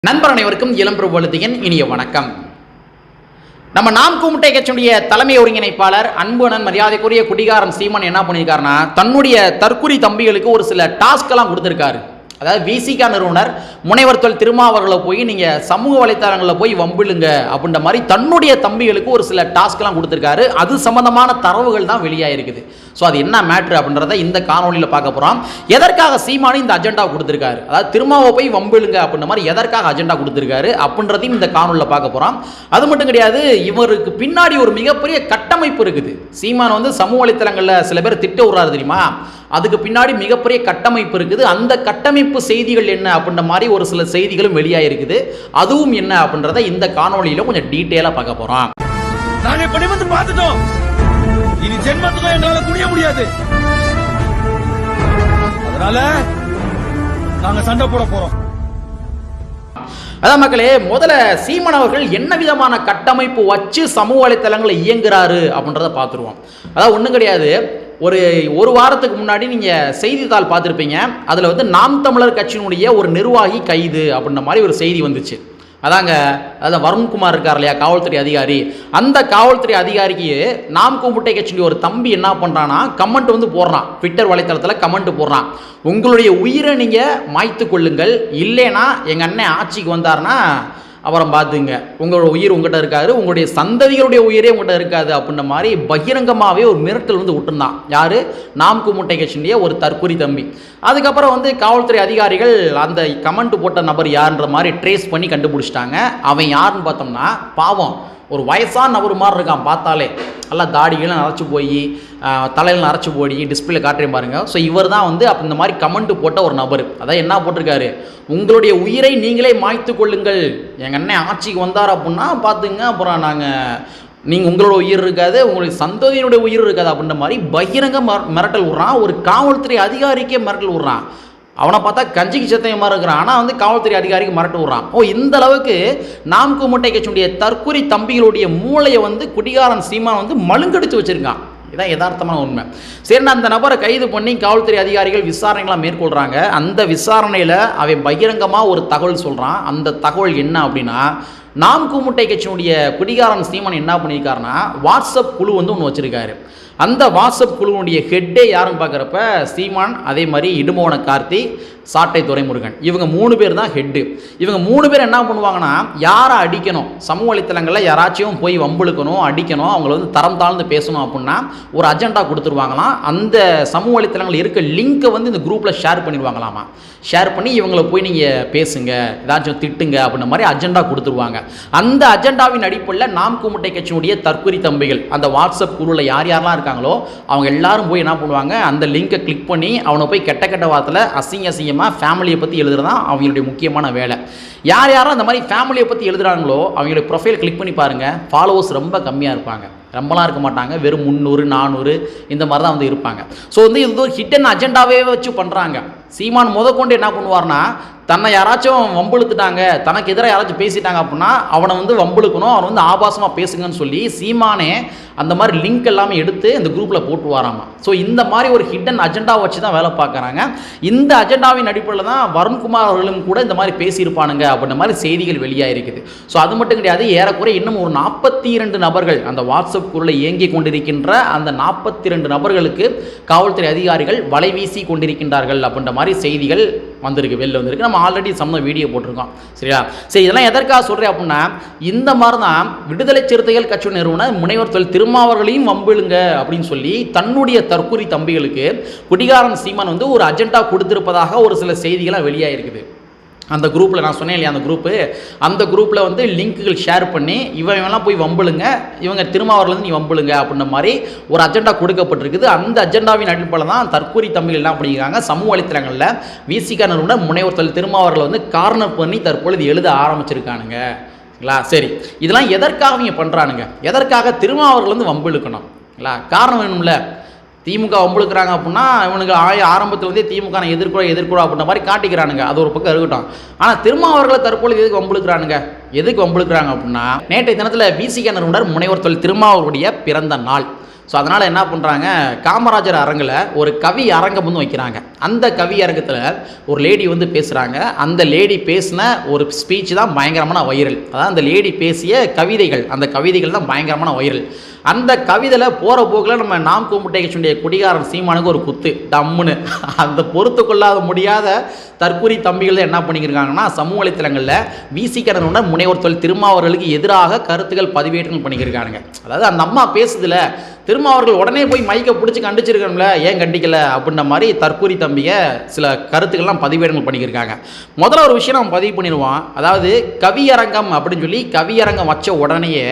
நண்பர் அனைவருக்கும் இளம்பிரபுவழுதியின் இனிய வணக்கம். நம்ம நாம் கூமுட்டை கட்சியுடைய தலைமை ஒருங்கிணைப்பாளர் அன்புணன் மரியாதைக்குரிய குடிகாரன் சீமான் என்ன பண்ணியிருக்காருன்னா, தன்னுடைய தற்குறி தம்பிகளுக்கு ஒரு சில டாஸ்கெல்லாம் கொடுத்துருக்காரு. அதாவது விசிகா நிறுவனர் முனைவர் தொல் திருமாவர்களை போய் நீங்கள் சமூக வலைத்தளங்களில் போய் வம்பிழுங்க அப்படின்ற மாதிரி தன்னுடைய தம்பிகளுக்கு ஒரு சில டாஸ்க்லாம் கொடுத்துருக்காரு. அது சம்பந்தமான தரவுகள் தான் வெளியாகிருக்குது. ஸோ அது என்ன மேட்ரு அப்படின்றத இந்த காணொலியில் பார்க்க போகிறோம். எதற்காக சீமானு இந்த அஜெண்டா கொடுத்துருக்காரு, அதாவது திருமாவை போய் வம்பிழுங்க அப்படின்ற மாதிரி எதற்காக அஜெண்டா கொடுத்துருக்காரு அப்படின்றதையும் இந்த காணொலியில் பார்க்க போகிறோம். அது மட்டும் கிடையாது, இவருக்கு பின்னாடி ஒரு மிகப்பெரிய கட்டமைப்பு இருக்குது. சீமான் வந்து சமூக வலைத்தளங்களில் சில பேர் திட்ட விடுறாரு தெரியுமா, அதுக்கு பின்னாடி மிகப்பெரிய கட்டமைப்பு இருக்குது. அந்த கட்டமைப்பு செய்திகள் என்ன அப்படின்ற மாதிரி ஒரு சில செய்திகளும் வெளியாகிருக்குது. அதுவும் என்ன அப்படின்றத இந்த காணொலியில கொஞ்சம் டீட்டெயிலாக பார்க்க போறோம். நாங்க இப்படி வந்து பார்த்துட்டோம், இனி ஜென்மத்துக்கும் எங்களால குடிய முடியாது. அதனால நாங்க சண்டை போட போறோம். அதான் மக்களே, முதல்ல சீமான் அவர்கள் என்ன விதமான கட்டமைப்பு வச்சு சமூக வலைத்தளங்களில் இயங்குறாரு அப்படின்றத பார்த்துருவோம். அதாவது ஒன்றும் கிடையாது, ஒரு வாரத்துக்கு முன்னாடி நீங்கள் செய்தித்தாள் பார்த்துருப்பீங்க. அதில் வந்து நாம் தமிழர் கட்சியினுடைய ஒரு நிர்வாகி கைது அப்படின்ற மாதிரி ஒரு செய்தி வந்துச்சு. அதான் வருண்குமார் இருக்கார் இல்லையா, காவல்துறை அதிகாரி. அந்த காவல்துறை அதிகாரிக்கு நாம் கூமுட்டை கட்சியுடைய ஒரு தம்பி என்ன பண்ணுறான்னா, கமெண்ட் வந்து போடுறான், ட்விட்டர் வலைத்தளத்தில் கமெண்ட் போடுறான். உங்களுடைய உயிரை நீங்கள் மாய்த்து கொள்ளுங்கள், இல்லைன்னா எங்கள் அண்ணன் ஆட்சிக்கு வந்தார்னா அப்புறம் பார்த்துங்க, உங்களோட உயிர் உங்கள்கிட்ட இருக்காது, உங்களுடைய சந்ததிகளுடைய உயிரே உங்கள்கிட்ட இருக்காது அப்படின்ற மாதிரி பகிரங்கமாகவே ஒரு மிரட்டல் வந்து விட்டுருந்தான். யார்? நாம் கூமுட்டை கட்சியுடைய ஒரு தற்குறி தம்பி. அதுக்கப்புறம் வந்து காவல்துறை அதிகாரிகள் அந்த கமெண்ட் போட்ட நபர் யாருன்ற மாதிரி ட்ரேஸ் பண்ணி கண்டுபிடிச்சிட்டாங்க. அவன் யாருன்னு பார்த்தோம்னா, பாவம் ஒரு வயசான நபர் மாதிரி இருக்கான் பார்த்தாலே. நல்லா தாடிகளும் அரைச்சி போய் தலையில் அரைச்சி போய் டிஸ்பிளே காட்டுறேன் பாருங்கள். ஸோ இவர் தான் வந்து அப்போ இந்த மாதிரி கமெண்ட் போட்ட ஒரு நபர். அதான் என்ன போட்டிருக்காரு, உங்களுடைய உயிரை நீங்களே மாய்த்து கொள்ளுங்கள், எங்கள் அண்ணன் ஆட்சிக்கு வந்தார் அப்படின்னா பார்த்துங்க, அப்புறம் நீங்கள் உங்களோட உயிர் இருக்காது, உங்களுடைய சந்ததியினுடைய உயிர் இருக்காது அப்படின்ற மாதிரி பகிரங்க மிரட்டல் விட்றான். ஒரு காவல்துறை அதிகாரிக்கே மிரட்டல் விட்றான். அவனை பார்த்தா கஞ்சிக்கு சத்தமாக இருக்கிறான், ஆனால் வந்து காவல்துறை அதிகாரிக்கு மிரட்டு விட்றான். இந்த அளவுக்கு நாம் கூமுட்டை கட்சியுடைய தற்குறி தம்பிகளுடைய மூளையை வந்து குடிகாரன் சீமான் வந்து மழுங்கடிச்சு வச்சிருக்கான். இதான் யதார்த்தமான உண்மை. சரி, அந்த நபரை கைது பண்ணி காவல்துறை அதிகாரிகள் விசாரணைகளாக மேற்கொள்கிறாங்க. அந்த விசாரணையில் அவன் பகிரங்கமாக ஒரு தகவல் சொல்கிறான். அந்த தகவல் என்ன அப்படின்னா, நாம் கூமுட்டை கட்சியினுடைய குடிகாரன் சீமான் என்ன பண்ணியிருக்காருன்னா, வாட்ஸ்அப் குழு வந்து ஒன்று வச்சுருக்காரு. அந்த வாட்ஸ்அப் குழுவுடைய ஹெட்டே யாருன்னு பார்க்குறப்ப சீமான், அதே மாதிரி இடுமோன கார்த்தி, சாட்டை துரைமுருகன், இவங்க 3 பேர் தான் ஹெட்டு. இவங்க 3 பேர் என்ன பண்ணுவாங்கன்னா, யாரை அடிக்கணும், சமூக வலைத்தளங்களில் யாராச்சும் போய் வம்புழுக்கணும், அடிக்கணும், அவங்கள வந்து தரம் தாழ்ந்து பேசணும் அப்படின்னா ஒரு அஜெண்டா கொடுத்துருவாங்களாம். அந்த சமூக வலைத்தளங்கள் இருக்க லிங்க்கை வந்து இந்த குரூப்பில் ஷேர் பண்ணிடுவாங்களாமா. ஷேர் பண்ணி இவங்களை போய் நீங்கள் பேசுங்க, ஏதாச்சும் திட்டுங்க அப்படின்ற மாதிரி அஜெண்டா கொடுத்துருவாங்க. அந்த அஜெண்டாவின் அடிப்படையில் நாம் கூமுட்டை கட்சியினுடைய தற்குறி தம்பிகள் அந்த வாட்ஸ்அப் குழுவில் யாரெல்லாம் இருக்காங்களோ அவங்க எல்லாரும் போய் என்ன பண்ணுவாங்க, அந்த லிங்கை கிளிக் பண்ணி அவனை போய் கெட்ட கெட்ட வார்த்தையில் அசிங்கமாக ஃபேமிலியை பற்றி எழுதுறதான் அவங்களுடைய முக்கியமான வேலை. யார் யாரும் அந்த மாதிரி ஃபேமிலியை பற்றி எழுதுறாங்களோ அவங்களுடைய ப்ரொஃபைல் கிளிக் பண்ணி பாருங்கள், ஃபாலோவர்ஸ் ரொம்ப கம்மியாக இருப்பாங்க, ரொம்பலாம் இருக்க மாட்டாங்க, வெறும் 300 400 இந்த மாதிரி தான் வந்து இருப்பாங்க. ஸோ வந்து இது ஒரு ஹிடன் அஜெண்டாவே வச்சு பண்ணுறாங்க. சீமான் முதற்கொண்டு என்ன பண்ணுவார்னா, தன்னை யாராச்சும் வம்புழுத்துட்டாங்க, தனக்கு எதிராக யாராச்சும் பேசிட்டாங்க அப்படின்னா அவனை வந்து வம்புழுக்கணும், அவனை வந்து ஆபாசமாக பேசுங்கன்னு சொல்லி சீமானே அந்த மாதிரி லிங்க் எல்லாமே எடுத்து இந்த குரூப்பில் போட்டு வராமா. ஸோ இந்த மாதிரி ஒரு ஹிடன் அஜெண்டா வச்சு தான் வேலை பார்க்குறாங்க. இந்த அஜெண்டாவின் அடிப்படையில் தான் வருண்குமார் அவர்களும் கூட இந்த மாதிரி பேசியிருப்பானுங்க அப்படின்ற மாதிரி செய்திகள் வெளியாகிருக்குது. ஸோ அது மட்டும் கிடையாது, ஏறக்குறை இன்னும் ஒரு 42 நபர்கள் அந்த வாட்ஸ்அப் குழுவில் இயங்கி கொண்டிருக்கின்ற அந்த 42 நபர்களுக்கு காவல்துறை அதிகாரிகள் வலை வீசி கொண்டிருக்கின்றார்கள் அப்படின்ற மாதிரி செய்திகள் வந்திருக்கு, வெளில வந்திருக்கு. நம்ம ஆல்ரெடி வீடியோ போட்டிருக்கோம். சரியா? சரி, இதெல்லாம் எதற்காக சொல்கிறேன் அப்படின்னா, இந்த மாதிரி தான் விடுதலை சிறுத்தைகள் கட்சி நிறுவனர் முனைவர் தொல் திருமாவர்களையும் வம்பிழுங்க அப்படின்னு சொல்லி தன்னுடைய தற்குறி தம்பிகளுக்கு குடிகாரன் சீமான் வந்து ஒரு அஜெண்டா கொடுத்திருப்பதாக ஒரு சில செய்திகளாக வெளியாகிருக்குது. அந்த குரூப்பில் நான் சொன்னேன் இல்லையா, அந்த குரூப்பில் வந்து லிங்க்குகள் ஷேர் பண்ணி இவங்கெல்லாம் போய் வம்புழுங்க, இவங்க திருமாவர்கள் நீ வம்புழுங்க அப்படின்ற மாதிரி ஒரு அஜெண்டா கொடுக்கப்பட்டிருக்குது. அந்த அஜெண்டாவின் அடிப்படையில் தான் தற்கூரி தம்பிகள் என்ன பண்ணியிருக்காங்க, சமூக வலைத்தளங்களில் விசிகா நிறுவனர் முனைவர் தொல் திருமாவர்களை வந்து கார்னர் பண்ணி தற்பொழுது எழுத ஆரம்பிச்சிருக்கானுங்க. சரி, இதெல்லாம் எதற்காக இவங்க பண்ணுறானுங்க, எதற்காக திருமாவர்கள் வந்து வம்புழுக்கணும்? காரணம் வேணும்ல. திமுக வம்புழுக்கிறாங்க அப்படின்னா இவனுக்கு ஆரம்பத்துலேருந்தே திமுக எதிர்க்கூட அப்படின்ற மாதிரி காட்டிக்கிறானுங்க. அது ஒரு பக்கம் இருக்கட்டும். ஆனால் திருமாவர்களை தற்பொழுது எதுக்கு வம்புழுக்கிறாங்க அப்படின்னா, நேற்றைய தினத்தில் விசிகா நிறுவனர் முனைவர் தொல் திருமாவர்களுடைய பிறந்த நாள். ஸோ அதனால் என்ன பண்ணுறாங்க, காமராஜர் அரங்கில் ஒரு கவி அரங்கம் வந்து வைக்கிறாங்க. அந்த கவி அரங்கத்தில் ஒரு லேடி வந்து பேசுகிறாங்க. அந்த லேடி பேசின ஒரு ஸ்பீச் தான் பயங்கரமான வைரல். அதாவது அந்த லேடி பேசிய கவிதைகள், அந்த கவிதைகள் தான் பயங்கரமான வைரல். அந்த கவிதையில் போகிற போக்கில் நம்ம நாம் கூமுட்டை கட்சியுடைய குடிகாரன் சீமானுக்கு ஒரு குத்து டம்முன்னு. அந்த பொறுத்து கொள்ளாத முடியாத தற்கூரி தம்பிகள் தான் என்ன பண்ணியிருக்காங்கன்னா, சமூக வலைத்தளங்களில் விசிகனுடன் முனைவர் தொழில் திருமாவர்களுக்கு எதிராக கருத்துக்கள் பதிவேற்றம் பண்ணியிருக்காங்க. அதாவது அந்த அம்மா பேசுதில்ல, திருமாவர்கள் உடனே போய் மைக்கை பிடிச்சி கண்டிச்சிருக்கணும்ல, ஏன் கண்டிக்கல அப்படின்ற மாதிரி தற்கூரி தம்பியை சில கருத்துக்கள்லாம் பதிவேற்றங்கள் பண்ணியிருக்காங்க. முதல்ல ஒரு விஷயம் நம்ம பதிவு பண்ணிடுவோம். அதாவது கவியரங்கம் அப்படின்னு சொல்லி கவியரங்கம் வச்ச உடனேயே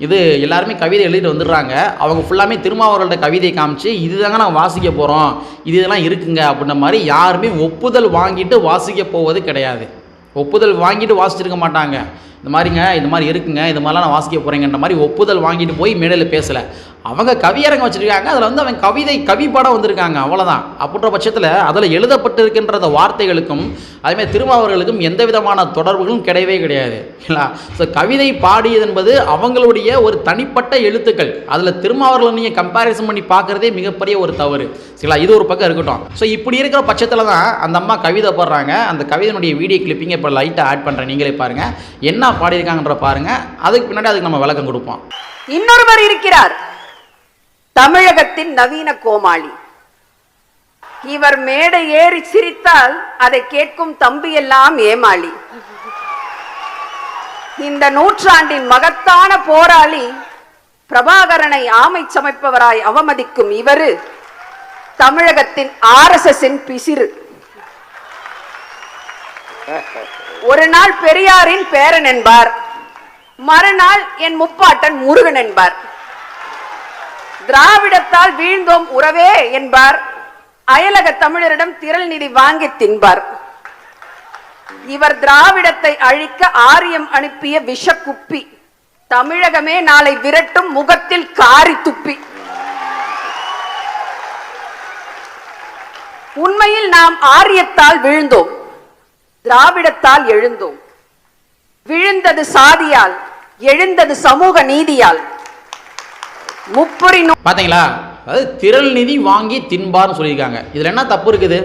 இது எல்லாருமே கவிதை எழுதிட்டு வந்துடுறாங்க. அவங்க ஃபுல்லாமே திருமாவர்களோட கவிதையை காமிச்சு இதுதாங்க நான் வாசிக்க போகிறோம், இதெல்லாம் இருக்குங்க அப்படின்ற மாதிரி யாருமே ஒப்புதல் வாங்கிட்டு வாசிக்க போவது கிடையாது. ஒப்புதல் வாங்கிட்டு வாசிச்சிருக்க மாட்டாங்க. இந்த மாதிரிங்க, இந்த மாதிரி இருக்குங்க, இது மாதிரிலாம் நான் வாசிக்க போகிறேங்கன்ற மாதிரி ஒப்புதல் வாங்கிட்டு போய் மேடையில் பேசலை. அவங்க கவியரங்கம் வச்சுருக்காங்க. அதில் வந்து அவங்க கவி பாடம் வந்திருக்காங்க, அவ்வளோதான். அப்படின்ற பட்சத்தில் அதில் எழுதப்பட்டிருக்கின்ற வார்த்தைகளுக்கும் அதேமாதிரி திருமாவர்களுக்கும் எந்த விதமான தொடர்புகளும் கிடையவே கிடையாது. இல்லைங்களா? ஸோ கவிதை பாடியது என்பது அவங்களுடைய ஒரு தனிப்பட்ட எழுத்துக்கள். அதில் திருமாவர்களை நீங்கள் கம்பேரிசன் பண்ணி பார்க்குறதே மிகப்பெரிய ஒரு தவறு. சரிங்களா? இது ஒரு பக்கம் இருக்கட்டும். ஸோ இப்படி இருக்கிற பட்சத்தில் தான் அந்த அம்மா கவிதை போடுறாங்க. அந்த கவிதையினுடைய வீடியோ கிளிப்பிங்கை இப்போ லைட்டாக ஆட் பண்ணுறேன், நீங்களே பாருங்கள் என்ன பாடியிருக்காங்கன்ற பாருங்கள். அதுக்கு பின்னாடி அதுக்கு நம்ம விளக்கம் கொடுப்போம். இன்னொருவர் இருக்கிறார், தமிழகத்தின் நவீன கோமாளி. இவர் மேடை ஏறி சிரித்தால் அதை கேட்கும் தம்பி எல்லாம் ஏமாளி. இந்த நூற்றாண்டின் மகத்தான போராளி பிரபாகரனை ஆமை சமைப்பவராய் அவமதிக்கும் இவரு தமிழகத்தின் RSSன் பிசிறு. ஒரு நாள் பெரியாரின் பேரன் என்பார், மறுநாள் என் முப்பாட்டன் முருகன் என்பார். திராவிடத்தால் வீழ்ந்தோம் உறவே என்பார், அயலக தமிழரிடம் திரள் நிதி வாங்கி தின்பார். இவர் திராவிடத்தை அழிக்க ஆரியம் அனுப்பிய விஷக்குப்பி. தமிழகமே நாளை விரட்டும் முகத்தில் காரி துப்பி. உண்மையில் நாம் ஆரியத்தால் வீழ்ந்தோம், திராவிடத்தால் எழுந்தோம். விழுந்தது சாதியால், எழுந்தது சமூக நீதியால். பாத்தீங்களா? அதாவது திரள் நிதி வாங்கி தின்பார்னு சொல்லியிருக்காங்க. இதில் என்ன தப்பு இருக்குது?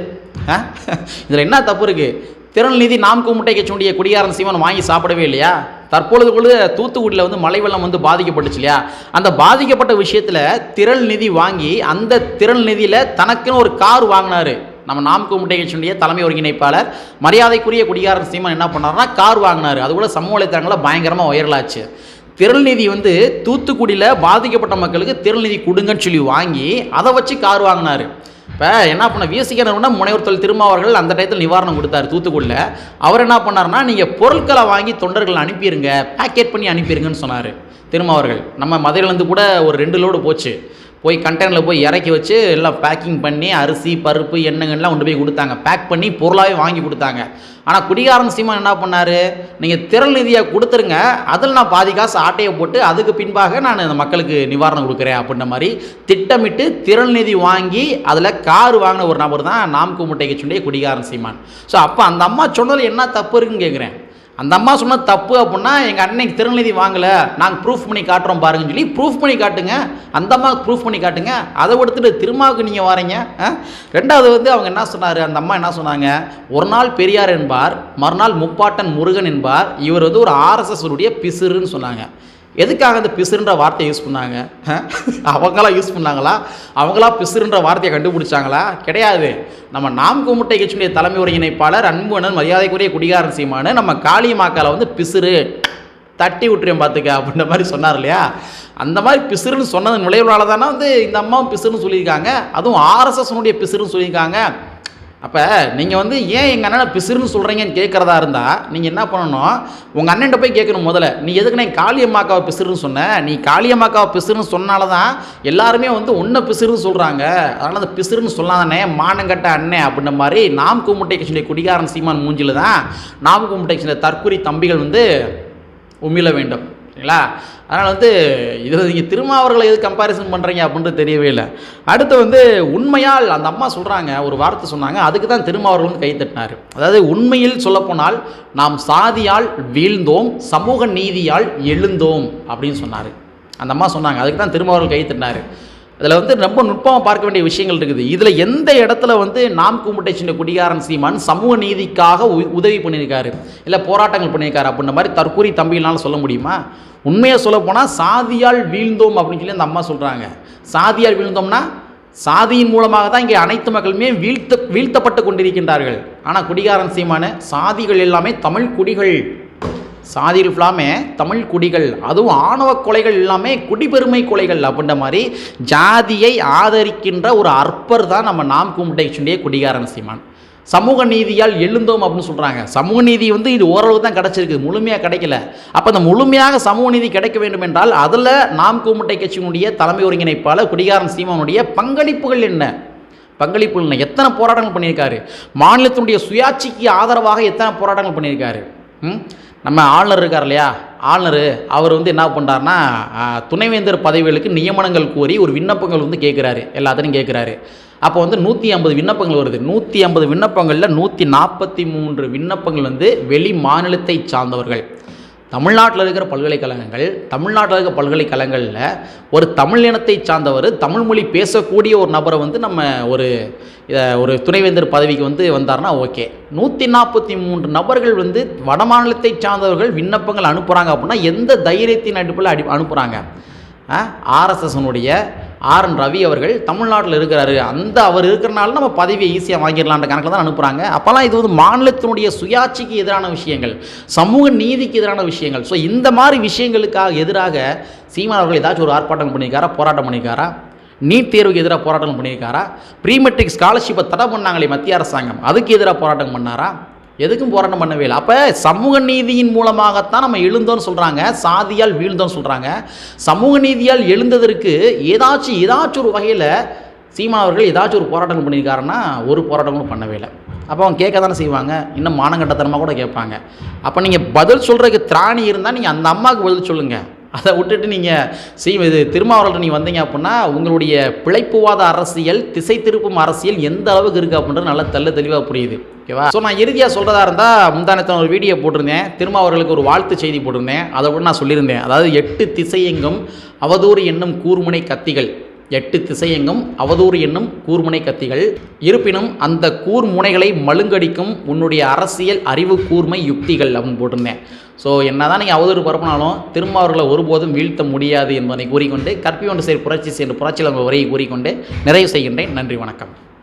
இதில் என்ன தப்பு இருக்கு? திரள் நிதி நாம் கூமுட்டை கட்சியுடைய குடிகாரன் சீமான் வாங்கி சாப்பிடவே இல்லையா? தற்பொழுது கூட தூத்துக்குடியில் வந்து மழை வெள்ளம் வந்து பாதிக்கப்பட்டுச்சு இல்லையா? அந்த பாதிக்கப்பட்ட விஷயத்தில் திரள் நிதி வாங்கி அந்த திரள் நிதியில் தனக்குன்னு ஒரு கார் வாங்கினாரு. நம்ம நாம் கூமுட்டை கட்சியுடைய தலைமை ஒருங்கிணைப்பாளர் மரியாதைக்குரிய குடிகாரன் சீமான் என்ன பண்ணாருன்னா கார் வாங்கினாரு. அது கூட சமூக வலைத்தளங்களில் பயங்கரமாக வைரலாச்சு. திரள்நிதி வந்து தூத்துக்குடியில் பாதிக்கப்பட்ட மக்களுக்கு திரள்நிதி கொடுங்கன்னு சொல்லி வாங்கி அதை வச்சு கார் வாங்கினார். இப்போ என்ன பண்ண விசிகனர்னா முனைவர் தொழில் திருமாவர்கள் அந்த டயத்தில் நிவாரணம் கொடுத்தாரு தூத்துக்குடியில். அவர் என்ன பண்ணார்னா, நீங்கள் பொருட்களை வாங்கி தொண்டர்கள் அனுப்பிடுங்க, பேக்கெட் பண்ணி அனுப்பிடுங்கன்னு சொன்னார் திருமாவர்கள். நம்ம மதுரையிலேருந்து கூட ஒரு 2 லோடு போச்சு, போய் கண்டெய்னரில் போய் இறக்கி வச்சு எல்லாம் பேக்கிங் பண்ணி அரிசி பருப்பு எண்ணெய்லாம் கொண்டு போய் கொடுத்தாங்க, பேக் பண்ணி பொருளாகவே வாங்கி கொடுத்தாங்க. ஆனால் குடிகாரன் சீமான் என்ன பண்ணார், நீங்கள் திரள் நிதியாக கொடுத்துருங்க, அதில் நான் பாதி காசு ஆட்டையை போட்டு அதுக்கு பின்பாக நான் இந்த மக்களுக்கு நிவாரணம் கொடுக்குறேன் அப்படின்ற மாதிரி திட்டமிட்டு திரள் நிதி வாங்கி அதில் கார் வாங்கின ஒரு நபர் தான் நாம் கூமுட்டை கட்சியுடைய குடிகாரன் சீமான். ஸோ அப்போ அந்த அம்மா சொன்னதில் என்ன தப்பு இருக்குன்னு கேட்குறேன். அந்த அம்மா சொன்ன தப்பு அப்படின்னா, எங்கள் அன்னைக்கு திறநிதி வாங்கலை, நாங்கள் ப்ரூஃப் பண்ணி காட்டுறோம் பாருங்கன்னு சொல்லி ப்ரூஃப் பண்ணி காட்டுங்க, அந்த அம்மாவுக்கு ப்ரூஃப் பண்ணி காட்டுங்க. அதை கொடுத்துட்டு திருமாவுக்கு நீங்கள் வரீங்க. ரெண்டாவது வந்து அவங்க என்ன சொன்னார், அந்த அம்மா என்ன சொன்னாங்க, ஒரு நாள் பெரியார் என்பார், மறுநாள் முப்பாட்டன் முருகன் என்பார், இவர் வந்து ஒரு RSS உடைய பிசுறுன்னு சொன்னாங்க. எதுக்காக அந்த பிசுறுன்ற வார்த்தையை யூஸ் பண்ணாங்க? அவங்களா யூஸ் பண்ணாங்களா? அவங்களா பிசுறுன்ற வார்த்தையை கண்டுபிடிச்சாங்களா? கிடையாது. நம்ம நாம் கூமுட்டை கட்சியுடைய தலைமை ஒருங்கிணைப்பாளர் அன்புணன் மரியாதைக்குரிய குடிகாரன் சீமானு நம்ம காளியம்மாக்கால வந்து பிசுறு தட்டி விட்டுறேன் பார்த்துக்க அப்படின்ற மாதிரி சொன்னார் இல்லையா? அந்த மாதிரி பிசுறுன்னு சொன்னது நுழைவுனால தானே வந்து இந்த அம்மாவும் பிசுறுன்னு சொல்லியிருக்காங்க, அதுவும் RSSனுடைய பிசுறுன்னு சொல்லியிருக்காங்க. அப்போ நீங்கள் வந்து ஏன் எங்கள் அண்ணனை பிசுறுன்னு சொல்கிறீங்கன்னு கேட்குறதா இருந்தால் நீங்கள் என்ன பண்ணணும், உங்கள் அண்ணன்ட்ட போய் கேட்கணும் முதல்ல, நீ எதுக்கு நான் காளியம்மாக்காவை பிசுறுன்னு சொன்னேன், நீ காளியம்மாக்காவை பிசுறுன்னு சொன்னால தான் எல்லாருமே வந்து ஒன்றை பிசுறுன்னு சொல்கிறாங்க, அதனால் அந்த பிசுறுன்னு சொல்லாதானே மானங்கட்ட அண்ணன் அப்படின்ற மாதிரி நாம் கூமுட்டை கட்சியுடைய குடிகாரன் சீமான் மூஞ்சில் தான் நாம் கூமுட்டை கட்சியுடைய தற்கூரி தம்பிகள் வந்து உமிழ வேண்டும். சரிங்களா? அதனால் வந்து இது நீங்கள் திருமாவர்களை எது கம்பேரிசன் பண்ணுறீங்க அப்படின்றது தெரியவே இல்லை. அடுத்து வந்து உண்மையால் அந்த அம்மா சொல்கிறாங்க, ஒரு வார்த்தை சொன்னாங்க, அதுக்கு தான் திருமாவர்கள் வந்து கை தட்டினார். அதாவது உண்மையில் சொல்லப்போனால் நாம் சாதியால் வீழ்ந்தோம், சமூக நீதியால் எழுந்தோம் அப்படின்னு சொன்னார் அந்த அம்மா சொன்னாங்க. அதுக்கு தான் திருமாவர்கள் கை தட்டினார். இதில் வந்து ரொம்ப நுட்பமாக பார்க்க வேண்டிய விஷயங்கள் இருக்குது. இதில் எந்த இடத்துல வந்து நாம் கூமுட்டை சின்ன குடிகாரன் சீமான் சமூக நீதிக்காக உதவி பண்ணியிருக்காரு, இல்லை போராட்டங்கள் பண்ணியிருக்காரு அப்படின்ற மாதிரி தற்கூரி தம்பியினால சொல்ல முடியுமா? உண்மையை சொல்ல போனால் சாதியால் வீழ்ந்தோம் அப்படின்னு சொல்லி அந்த அம்மா சொல்கிறாங்க. சாதியால் வீழ்ந்தோம்னா சாதியின் மூலமாக தான் இங்கே அனைத்து மக்களுமே வீழ்த்தப்பட்டு கொண்டிருக்கின்றார்கள். ஆனால் குடிகாரன் சீமானு சாதிகள் எல்லாமே தமிழ் குடிகள், சாதிகள் எல்லாமே தமிழ் குடிகள், அதுவும் ஆணவ கொலைகள் எல்லாமே குடிபெருமை கொலைகள் அப்படின்ற மாதிரி ஜாதியை ஆதரிக்கின்ற ஒரு அற்பர் தான் நம்ம நாம் கூமுட்டை சுண்டிய குடிகாரன் சீமான். சமூக நீதியால் எழுந்தோம் அப்படின்னு சொல்கிறாங்க. சமூக நீதி வந்து இது ஓரளவு தான் கிடச்சிருக்கு, முழுமையாக கிடைக்கல. அப்போ அந்த முழுமையாக சமூக நீதி கிடைக்க வேண்டும் என்றால் அதில் நாம் கூமுட்டை கட்சியினுடைய தலைமை ஒருங்கிணைப்பாளர் குடிகாரன் சீமானுடைய பங்களிப்புகள் என்ன? பங்களிப்புகள் என்ன? எத்தனை போராட்டங்கள் பண்ணியிருக்காரு? மாநிலத்தினுடைய சுயாட்சிக்கு ஆதரவாக எத்தனை போராட்டங்கள் பண்ணியிருக்காரு? நம்ம ஆளுநர் இருக்கார் இல்லையா, ஆளுநர் அவர் வந்து என்ன பண்ணுறாருனா துணைவேந்தர் பதவிகளுக்கு நியமனங்கள் கோரி ஒரு விண்ணப்பங்கள் வந்து கேட்குறாரு, எல்லாத்தையும் கேட்குறாரு. அப்போ வந்து 150 விண்ணப்பங்கள் வருது. 150 விண்ணப்பங்களில் 143 விண்ணப்பங்கள் வந்து வெளி மாநிலத்தை சார்ந்தவர்கள். தமிழ்நாட்டில் இருக்கிற பல்கலைக்கழகங்களில் ஒரு தமிழ் இனத்தை சார்ந்தவர், தமிழ் மொழி பேசக்கூடிய ஒரு நபரை வந்து நம்ம ஒரு துணைவேந்தர் பதவிக்கு வந்து வந்தார்னா ஓகே. 143 நபர்கள் வந்து வட மாநிலத்தை சார்ந்தவர்கள் விண்ணப்பங்கள் அனுப்புகிறாங்க அப்படின்னா எந்த தைரியத்தின் அடிப்படையில் அனுப்புகிறாங்க? ஆர்எஸ்எஸ்னுடைய RN ரவி அவர்கள் தமிழ்நாட்டில் இருக்கிறாரு, அவர் இருக்கிறனால நம்ம பதவியை ஈஸியாக வாங்கிடலான்ற கணக்கில் தான் அனுப்புகிறாங்க. அப்போல்லாம் இது வந்து மாநிலத்தினுடைய சுயாட்சிக்கு எதிரான விஷயங்கள், சமூக நீதிக்கு எதிரான விஷயங்கள். ஸோ இந்த மாதிரி விஷயங்களுக்காக எதிராக சீமான் அவர்கள் ஏதாச்சும் ஒரு ஆர்ப்பாட்டம் பண்ணியிருக்காரா, போராட்டம் பண்ணியிருக்காரா? நீட் தேர்வுக்கு எதிராக போராட்டம் பண்ணியிருக்காரா? ப்ரீமெட்ரிக் ஸ்காலர்ஷிப்பை தடை பண்ணாங்களே மத்திய அரசாங்கம், அதுக்கு எதிராக போராட்டம் பண்ணாரா? எதுக்கும் போராட்டம் பண்ணவே இல்லை. அப்போ சமூக நீதியின் மூலமாகத்தான் நம்ம எழுந்தோன்னு சொல்கிறாங்க, சாதியால் வீழ்ந்தோன்னு சொல்கிறாங்க. சமூக நீதியால் எழுந்ததற்கு ஏதாச்சும் ஒரு வகையில் சீமான் அவர்கள் ஏதாச்சும் ஒரு போராட்டம் பண்ணியிருக்காருன்னா ஒரு போராட்டங்களும் பண்ணவே இல்லை. அப்போ அவங்க கேட்க தானே செய்வாங்க, இன்னும் மானங்கட்டத்தனமாக கூட கேட்பாங்க. அப்போ நீங்கள் பதில் சொல்கிறதுக்கு திராணி இருந்தால் நீங்கள் அந்த அம்மாவுக்கு பதில் சொல்லுங்கள். அதை விட்டுட்டு நீங்கள் திருமாவளவன் நீங்கள் வந்தீங்க அப்படின்னா உங்களுடைய பிழைப்புவாத அரசியல், திசை திருப்பும் அரசியல் எந்த அளவுக்கு இருக்குது அப்படின்றது நல்லா தெளிவாக புரியுது. ஓகேவா? ஸோ நான் இறுதியாக சொல்கிறதா இருந்தால் முந்தானத்தில் ஒரு வீடியோ போட்டிருந்தேன், திருமாவர்களுக்கு ஒரு வாழ்த்து செய்தி போட்டிருந்தேன். அதை கூட நான் சொல்லியிருந்தேன், அதாவது 8 திசையெங்கும் அவதூறு என்னும் கூர்முனை கத்திகள், 8 திசையெங்கும் அவதூறு என்னும் கூர்முனை கத்திகள், இருப்பினும் அந்த கூர்முனைகளை மழுங்கடிக்கும் உன்னுடைய அரசியல் அறிவு கூர்மை யுக்திகள் அப்படின்னு போட்டிருந்தேன். ஸோ என்ன தான் நீங்கள் அவதூறு பரப்பினாலும் திருமாவர்களை ஒருபோதும் வீழ்த்த முடியாது என்பதை கூறிக்கொண்டு கற்பி ஒன்று புரட்சி சென்று புரட்சியில் உரையை கூறிக்கொண்டு நிறைவு செய்கின்றேன். நன்றி, வணக்கம்.